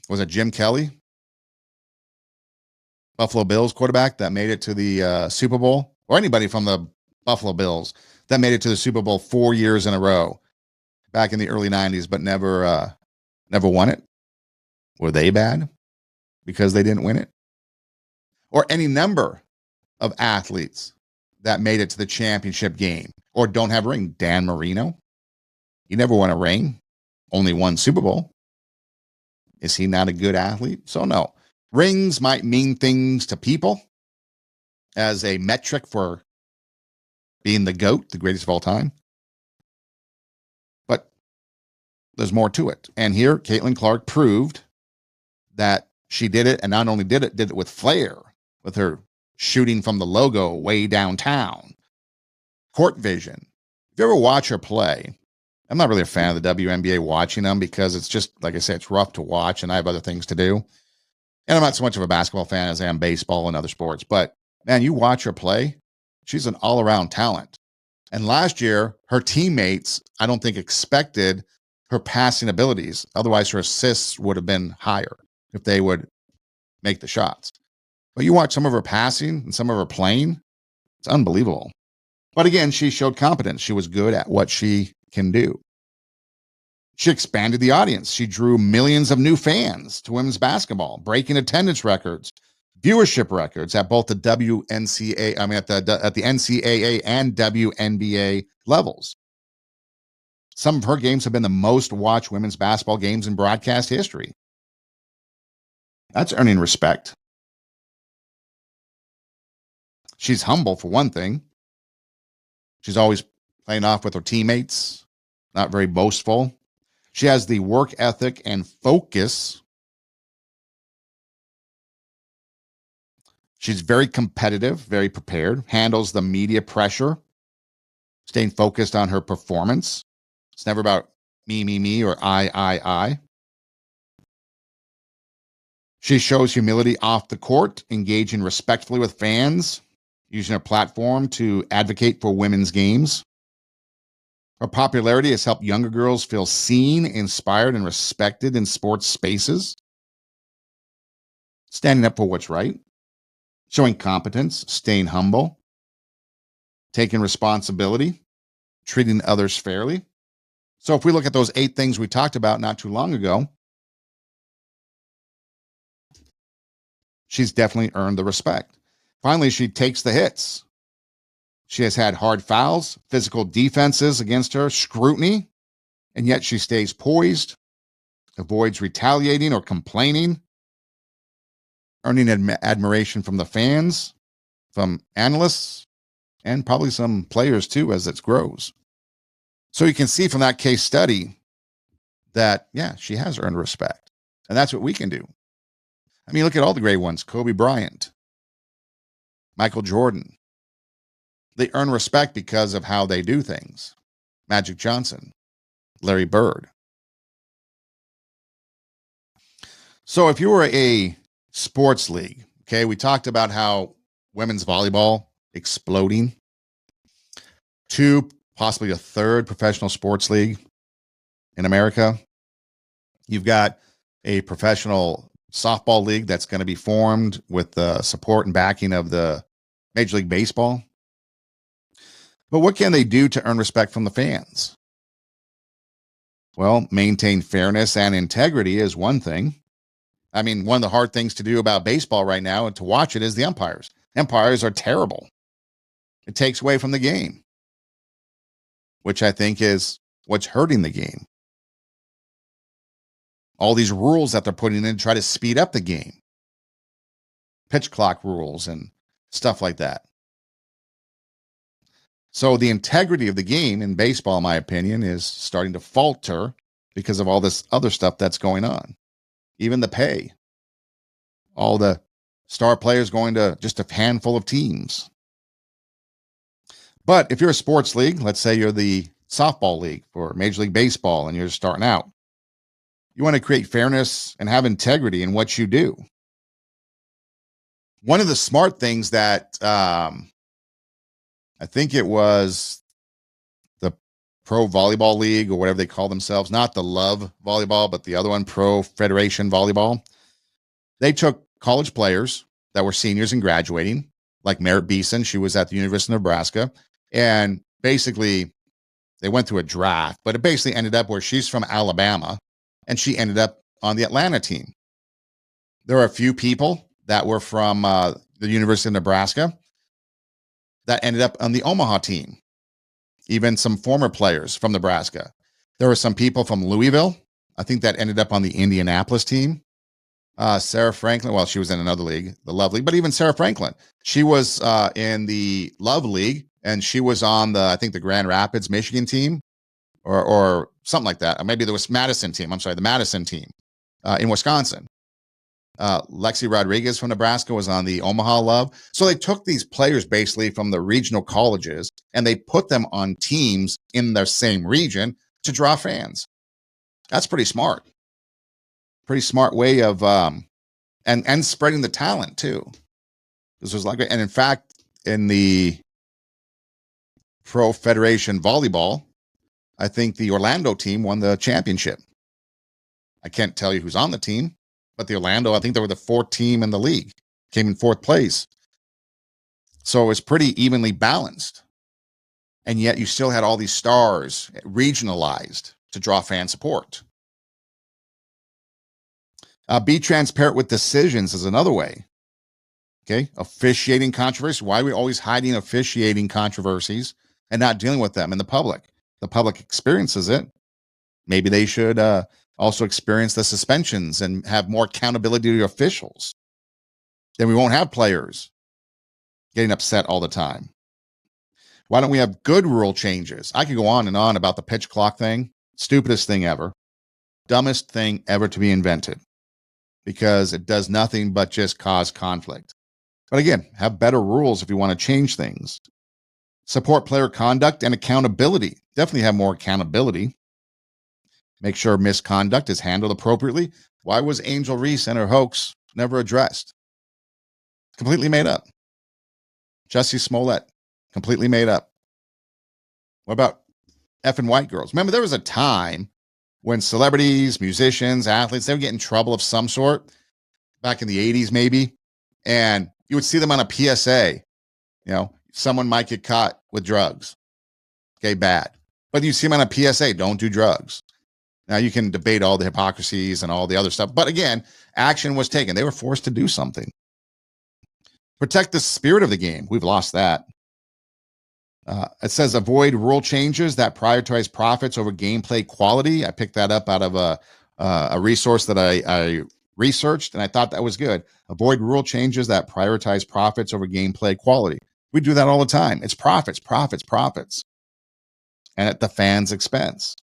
was it Jim Kelly? Buffalo Bills quarterback that made it to the Super Bowl, or anybody from the Buffalo Bills that made it to the Super Bowl 4 years in a row back in the early 90s, but never won it. Were they bad because they didn't win it? Or any number of athletes that made it to the championship game or don't have a ring. Dan Marino, he never won a ring, only won Super Bowl. Is he not a good athlete? So no. Rings might mean things to people as a metric for being the GOAT, the greatest of all time. But there's more to it. And here, Caitlin Clark proved that she did it, and not only did it with flair, with her shooting from the logo way downtown. Court vision. If you ever watch her play, I'm not really a fan of the WNBA watching them because it's just, like I said, it's rough to watch, and I have other things to do. And I'm not so much of a basketball fan as I am baseball and other sports. But, man, you watch her play, she's an all-around talent. And last year, her teammates, I don't think, expected her passing abilities. Otherwise, her assists would have been higher if they would make the shots. But you watch some of her passing and some of her playing, it's unbelievable. But again, she showed competence. She was good at what she can do. She expanded the audience. She drew millions of new fans to women's basketball, breaking attendance records, viewership records at both the at the NCAA and WNBA levels. Some of her games have been the most watched women's basketball games in broadcast history. That's earning respect. She's humble, for one thing. She's always playing off with her teammates, not very boastful. She has the work ethic and focus. She's very competitive, very prepared, handles the media pressure, staying focused on her performance. It's never about me, or I. She shows humility off the court, engaging respectfully with fans. using her platform to advocate for women's games. Her popularity has helped younger girls feel seen, inspired, and respected in sports spaces. Standing up for what's right, showing competence, staying humble, taking responsibility, treating others fairly. So if we look at those 8 things we talked about not too long ago, she's definitely earned the respect. Finally, she takes the hits. She has had hard fouls, physical defenses against her, scrutiny, and yet she stays poised, avoids retaliating or complaining, earning admiration from the fans, from analysts, and probably some players too as it grows. So you can see from that case study that, yeah, she has earned respect. And that's what we can do. I mean, look at all the great ones. Kobe Bryant, Michael Jordan. They earn respect because of how they do things. Magic Johnson, Larry Bird. So if you were a sports league, okay, we talked about how women's volleyball exploding. 2, possibly a 3rd professional sports league in America. You've got a professional softball league that's going to be formed with the support and backing of the Major League Baseball. But what can they do to earn respect from the fans? Well, maintain fairness and integrity is one thing. I mean, one of the hard things to do about baseball right now and to watch it is the umpires. Umpires are terrible. It takes away from the game, which I think is what's hurting the game. All these rules that they're putting in to try to speed up the game. Pitch clock rules and stuff like that. So the integrity of the game in baseball, in my opinion, is starting to falter because of all this other stuff that's going on. Even the pay. All the star players going to just a handful of teams. But if you're a sports league, let's say you're the softball league for Major League Baseball and you're starting out, you want to create fairness and have integrity in what you do. One of the smart things that I think it was the Pro Volleyball League or whatever they call themselves, not the Love Volleyball, but the other one, Pro Federation Volleyball. They took college players that were seniors and graduating, like Merritt Beeson. She was at the University of Nebraska. And basically, they went through a draft, but it basically ended up where she's from Alabama, and she ended up on the Atlanta team. There are a few people that were from the University of Nebraska that ended up on the Omaha team, even some former players from Nebraska. There were some people from Louisville, I think, that ended up on the Indianapolis team. Sarah Franklin, well, she was in another league, the Love League, but even Sarah Franklin, she was in the Love League, and she was on the, I think, the Grand Rapids, Michigan team, or something like that. Or maybe there was Madison team. I'm sorry, the Madison team in Wisconsin. Lexi Rodriguez from Nebraska was on the Omaha Love. So they took these players basically from the regional colleges and they put them on teams in their same region to draw fans. That's pretty smart. Pretty smart way of and spreading the talent too. This was like, and in fact, in the Pro Federation Volleyball, I think the Orlando team won the championship. I can't tell you who's on the team, but the Orlando, I think they were the 4th team in the league, came in 4th place. So it was pretty evenly balanced. And yet you still had all these stars regionalized to draw fan support. Be transparent with decisions is another way. Okay. Officiating controversy. Why are we always hiding officiating controversies and not dealing with them in the public? The public experiences it. Maybe they should also experience the suspensions and have more accountability to officials. Then we won't have players getting upset all the time. Why don't we have good rule changes? I could go on and on about the pitch clock thing. Stupidest thing ever. Dumbest thing ever to be invented. Because it does nothing but just cause conflict. But again, have better rules if you want to change things. Support player conduct and accountability. Definitely have more accountability. Make sure misconduct is handled appropriately. Why was Angel Reese and her hoax never addressed? Completely made up. Jussie Smollett, completely made up. What about effing white girls? Remember, there was a time when celebrities, musicians, athletes, they would get in trouble of some sort back in the 80s, maybe. And you would see them on a PSA. Someone might get caught with drugs. Okay, bad. But you see them on a PSA, don't do drugs. Now, you can debate all the hypocrisies and all the other stuff. But again, action was taken. They were forced to do something. Protect the spirit of the game. We've lost that. It says avoid rule changes that prioritize profits over gameplay quality. I picked that up out of a resource that I researched, and I thought that was good. Avoid rule changes that prioritize profits over gameplay quality. We do that all the time. It's profits, profits, profits. And at the fans' expense.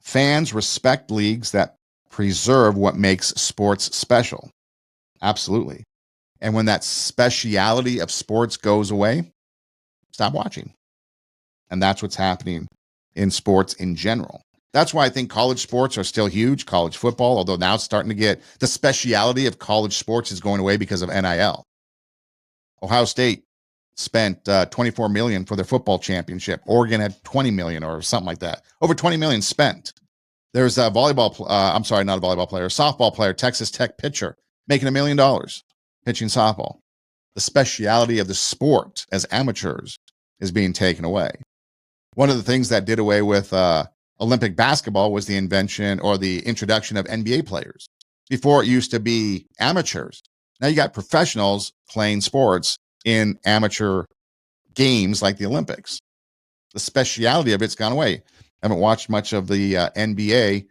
Fans respect leagues that preserve what makes sports special. Absolutely. And when that speciality of sports goes away, stop watching. And that's what's happening in sports in general. That's why I think college sports are still huge, college football, although now it's starting to get the speciality of college sports is going away because of NIL. Ohio State spent $24 million for their football championship. Oregon had $20 million or something like that. Over $20 million spent. There's a softball player, Texas Tech pitcher, making $1 million pitching softball. The speciality of the sport as amateurs is being taken away. One of the things that did away with Olympic basketball was the invention or the introduction of NBA players. Before it used to be amateurs. Now you got professionals playing sports in amateur games like the Olympics. The speciality of it's gone away. I haven't watched much of the NBA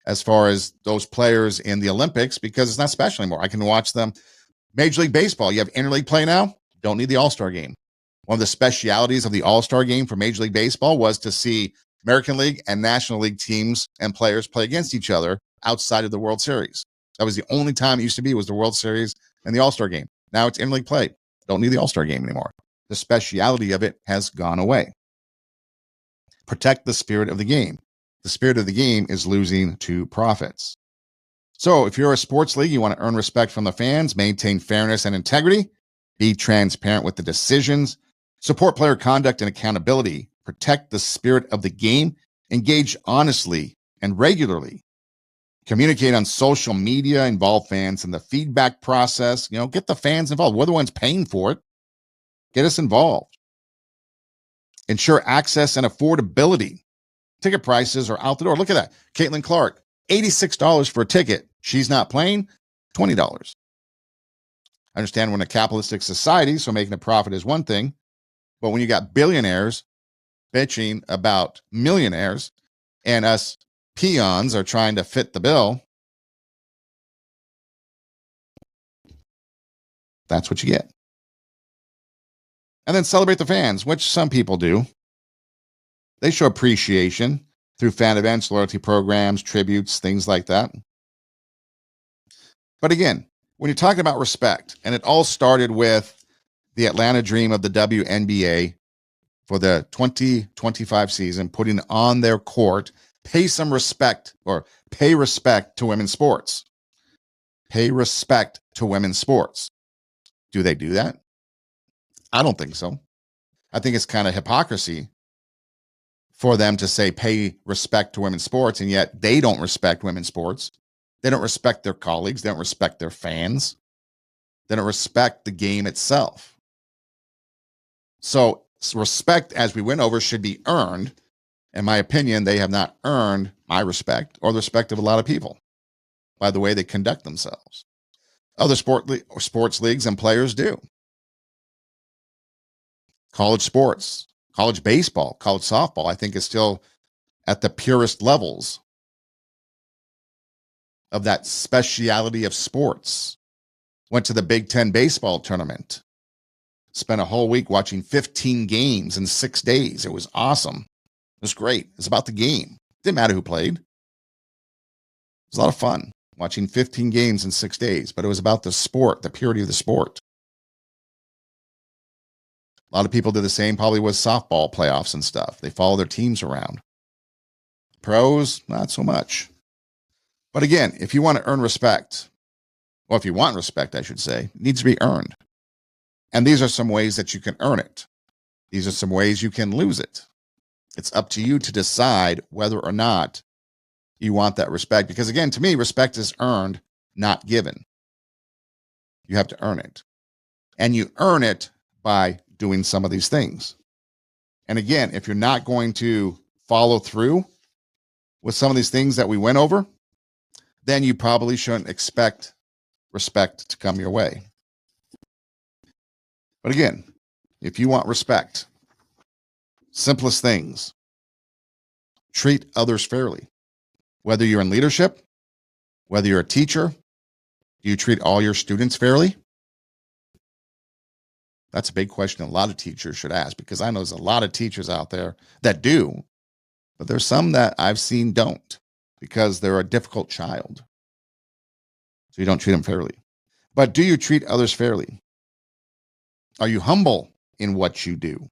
as far as those players in the Olympics because it's not special anymore. I can watch them. Major League Baseball, you have interleague play now. Don't need the All-Star game. One of the specialities of the All-Star game for Major League Baseball was to see American League and National League teams and players play against each other outside of the World Series. That was the only time it used to be was the World Series and the All-Star game. Now it's interleague play. Don't need the All-Star game anymore. The speciality of it has gone away. Protect the spirit of the game. The spirit of the game is losing to profits. So if you're a sports league, you want to earn respect from the fans, maintain fairness and integrity, be transparent with the decisions, support player conduct and accountability, protect the spirit of the game, engage honestly and regularly, communicate on social media, involve fans in the feedback process, get the fans involved. We're the ones paying for it. Get us involved. Ensure access and affordability. Ticket prices are out the door. Look at that. Caitlin Clark, $86 for a ticket. She's not playing, $20. I understand we're in a capitalistic society, so making a profit is one thing. But when you got billionaires bitching about millionaires and us peons are trying to fit the bill, that's what you get. And then celebrate the fans, which some people do. They show appreciation through fan events, loyalty programs, tributes, things like that. But again, when you're talking about respect, and it all started with the Atlanta Dream of the WNBA for the 2025 season, putting on their court, pay some respect or pay respect to women's sports. Pay respect to women's sports. Do they do that? I don't think so. I think it's kind of hypocrisy for them to say pay respect to women's sports, and yet they don't respect women's sports. They don't respect their colleagues. They don't respect their fans. They don't respect the game itself. So respect, as we went over, should be earned. In my opinion, they have not earned my respect or the respect of a lot of people by the way they conduct themselves. Other sports leagues and players do. College sports, college baseball, college softball, I think is still at the purest levels of that speciality of sports. Went to the Big Ten baseball tournament. Spent a whole week watching 15 games in 6 days. It was awesome. It was great. It's about the game. Didn't matter who played. It was a lot of fun watching 15 games in 6 days, but it was about the sport, the purity of the sport. A lot of people did the same probably with softball playoffs and stuff. They follow their teams around. Pros, not so much. But again, if you want to earn respect, or if you want respect, I should say, it needs to be earned. And these are some ways that you can earn it. These are some ways you can lose it. It's up to you to decide whether or not you want that respect. Because again, to me, respect is earned, not given. You have to earn it. And you earn it by doing some of these things. And again, if you're not going to follow through with some of these things that we went over, then you probably shouldn't expect respect to come your way. But again, if you want respect, simplest things, treat others fairly. Whether you're in leadership, whether you're a teacher, do you treat all your students fairly? That's a big question a lot of teachers should ask, because I know there's a lot of teachers out there that do, but there's some that I've seen don't, because they're a difficult child. So you don't treat them fairly. But do you treat others fairly? Are you humble in what you do?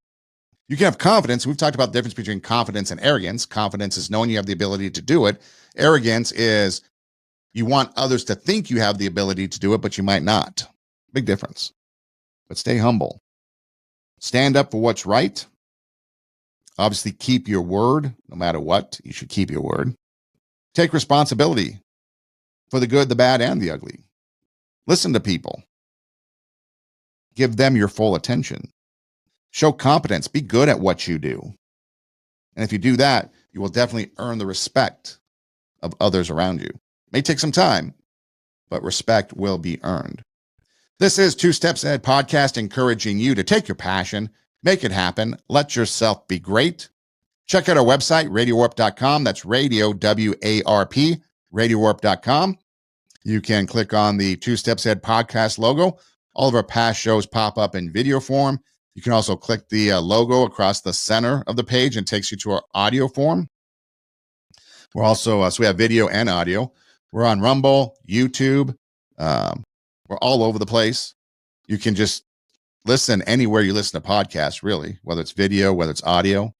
You can have confidence. We've talked about the difference between confidence and arrogance. Confidence is knowing you have the ability to do it. Arrogance is you want others to think you have the ability to do it, but you might not. Big difference. But stay humble. Stand up for what's right. Obviously, keep your word. No matter what, you should keep your word. Take responsibility for the good, the bad, and the ugly. Listen to people. Give them your full attention. Show competence. Be good at what you do. And if you do that, you will definitely earn the respect of others around you. It may take some time, but respect will be earned. This is Two Steps Ahead podcast, encouraging you to take your passion, make it happen, let yourself be great. Check out our website, radiowarp.com. That's radio, W-A-R-P, radiowarp.com. You can click on the Two Steps Ahead podcast logo. All of our past shows pop up in video form. You can also click the logo across the center of the page and it takes you to our audio form. We're also, so we have video and audio. We're on Rumble, YouTube. We're all over the place. You can just listen anywhere you listen to podcasts, really, whether it's video, whether it's audio.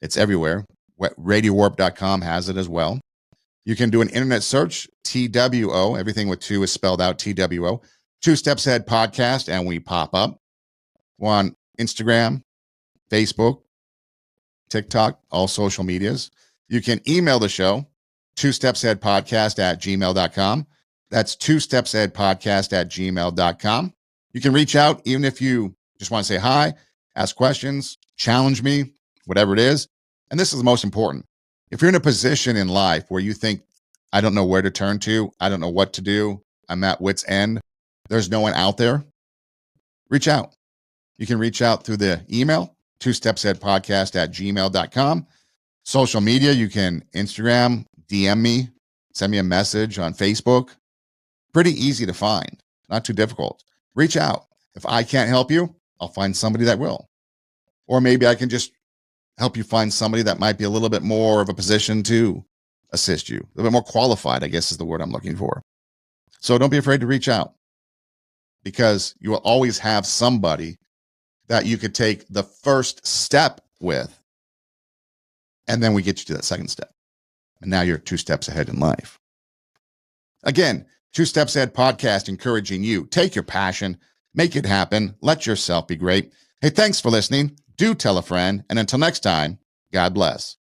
It's everywhere. RadioWarp.com has it as well. You can do an internet search, TWO. Everything with two is spelled out, TWO. Two Steps Ahead podcast, and we pop up. We're on Instagram, Facebook, TikTok, all social medias. You can email the show, twostepsaheadpodcast@gmail.com. That's twostepsaheadpodcast@gmail.com. You can reach out even if you just want to say hi, ask questions, challenge me, whatever it is. And this is the most important. If you're in a position in life where you think, I don't know where to turn to, I don't know what to do, I'm at wit's end, there's no one out there, reach out. You can reach out through the email, twostepsaheadpodcast@gmail.com. Social media, you can Instagram, DM me, send me a message on Facebook. Pretty easy to find, not too difficult. Reach out. If I can't help you, I'll find somebody that will. Or maybe I can just help you find somebody that might be a little bit more of a position to assist you. A little bit more qualified, I guess is the word I'm looking for. So don't be afraid to reach out, because you will always have somebody that you could take the first step with, and then we get you to that second step. And now you're 2 steps ahead in life. Again, Two Steps Ahead podcast, encouraging you. Take your passion, make it happen, let yourself be great. Hey, thanks for listening. Do tell a friend. And until next time, God bless.